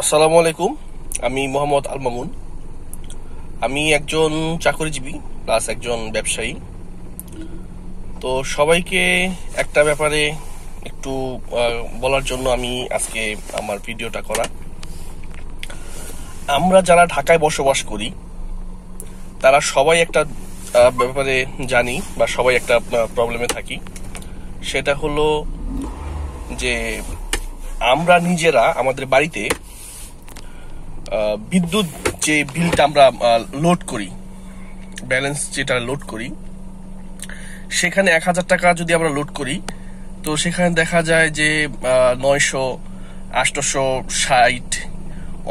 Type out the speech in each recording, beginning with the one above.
আসসালামু আলাইকুম। আমি মোহাম্মদ আল মামুন। আমি একজন চাকরিজীবী প্লাস একজন ব্যবসায়ী। তো সবাইকে একটা ব্যাপারে একটু বলার জন্য আমি আজকে আমার ভিডিওটা করা। আমরা যারা ঢাকায় বসবাস করি তারা সবাই একটা ব্যাপারে জানি বা সবাই একটা প্রবলেমে থাকি। সেটা হলো যে আমরা নিজেরা আমাদের বাড়িতে বিদ্যুৎ যে বিলটা আমরা লোড করি, ব্যালেন্স যেটা লোড করি, সেখানে 1,000 টাকা যদি আমরা লোড করি তো সেখানে দেখা যায় যে 900, 860,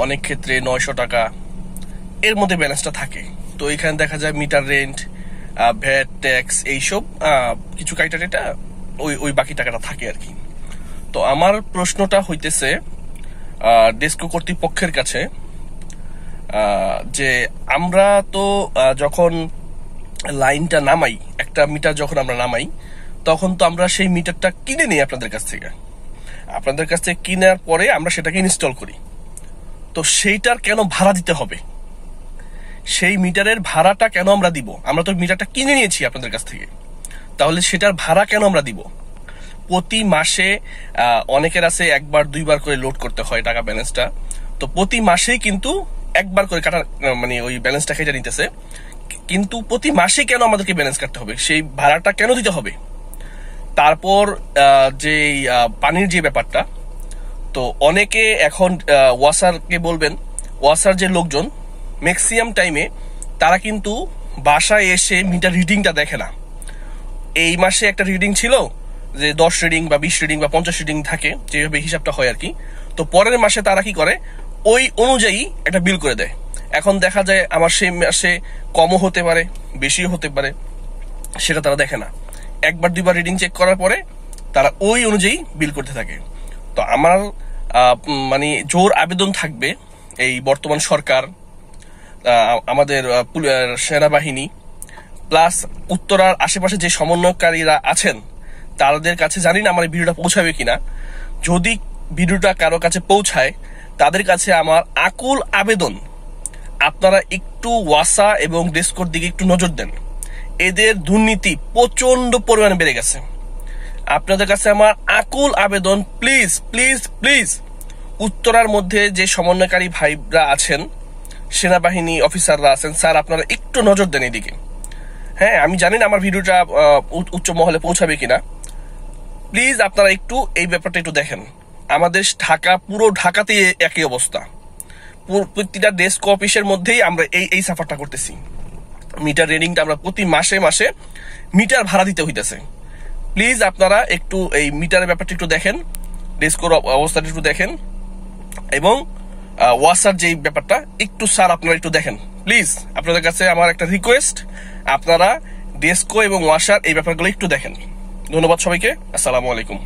অনেক ক্ষেত্রে 900 টাকা এর মধ্যে ব্যালেন্সটা থাকে। তো এখানে দেখা যায় মিটার রেন্ট, ভ্যাট, ট্যাক্স, এইসব কিছু ক্রাইটেরিয়াটা ওই বাকি টাকাটা থাকে আর কি। তো আমার প্রশ্নটা হইতেছে ডেস্কো কর্তৃপক্ষের কাছে যে আমরা তো যখন লাইনটা নামাই, একটা মিটার যখন আমরা নামাই, তখন তো আমরা সেই মিটারটা কিনে নিই আপনাদের কাছ থেকে। আপনাদের কাছ থেকে কেনার পরে আমরা সেটাকে ইনস্টল করি। তো সেইটার কেন ভাড়া দিতে হবে? সেই মিটারের ভাড়াটা কেন আমরা দিব? আমরা তো মিটারটা কিনে নিয়েছি আপনাদের কাছ থেকে, তাহলে সেটার ভাড়া কেন আমরা দিব? প্রতি মাসে অনেকের আছে একবার দুইবার করে লোড করতে হয় টাকা ব্যালেন্সটা। তো প্রতি মাসেই কিন্তু একবার করে কাটা, মানে ওই ব্যালেন্সটা কেটে নিতেছে। কিন্তু প্রতি মাসে কেন আমাদেরকে ব্যালেন্স কাটতে হবে? সেই ভাড়াটা কেন দিতে হবে? তারপর যে পানির যে ব্যাপারটা, তো অনেকে এখন ওয়াসারকে বলবেন, ওয়াসার যে লোকজন ম্যাক্সিমাম টাইমে তারা কিন্তু বাসায় এসে মিটার রিডিংটা দেখে না। এই মাসে একটা রিডিং ছিল যে 10 রিডিং বা 20 রিডিং বা 50 রিডিং থাকে, যেভাবে হিসাবটা হয় আর কি। তো পরের মাসে তারা কি করে, ওই অনুযায়ী একটা বিল করে দেয়। এখন দেখা যায় আমার সেই মাসে কমও হতে পারে, বেশিও হতে পারে, সেটা তারা দেখে না। একবার দুইবার রিডিং চেক করার পরে তারা ওই অনুযায়ী বিল করতে থাকে। তো আমার মানে জোর আবেদন থাকবে এই বর্তমান সরকার, আমাদের সেনাবাহিনী প্লাস উত্তরার আশেপাশে যে সমন্বয়কারীরা আছেন তাদের কাছে, জানি না আমার ভিডিওটা পৌঁছাবে কিনা, যদি ভিডিওটা কারো কাছে পৌঁছায় তাদের কাছে আমার আকুল আবেদন, আপনারা একটু ওয়াসা এবং ডেস্কোর দিকে একটু নজর দেন। এদের দুর্নীতি প্রচন্ড পরিমাণে বেড়ে গেছে। আপনাদের কাছে আমার আকুল আবেদন, প্লিজ প্লিজ প্লিজ উত্তরার মধ্যে যে সমন্বয়কারী ভাইরা আছেন, সেনাবাহিনী অফিসাররা আছেন, স্যার আপনারা একটু নজর দেন এদিকে। হ্যাঁ, আমি জানি না আমার ভিডিওটা উচ্চ মহলে পৌঁছাবে কিনা, প্লিজ আপনারা একটু এই ব্যাপারটা একটু দেখেন। আমাদের ঢাকা, পুরো ঢাকাতেই একই অবস্থা। প্রতিটা ডেস্ক অফিসের মধ্যেই আমরা এই সাফারটা করতেছি। মিটার রিডিংটা আমরা প্রতি মাসে মাসে মিটার ভাড়া দিতে হইতেছে। প্লিজ আপনারা একটু এই মিটারের ব্যাপারটা একটু দেখেন, ডেস্কোর অবস্থাটা একটু দেখেন, এবং ওয়াসার যে ব্যাপারটা একটু স্যার আপনারা একটু দেখেন প্লিজ। আপনাদের কাছে আমার একটা রিকোয়েস্ট, আপনারা ডেস্কো এবং ওয়াসার এই ব্যাপারগুলো একটু দেখেন। ধন্যবাদ সবাইকে। আসসালামু আলাইকুম।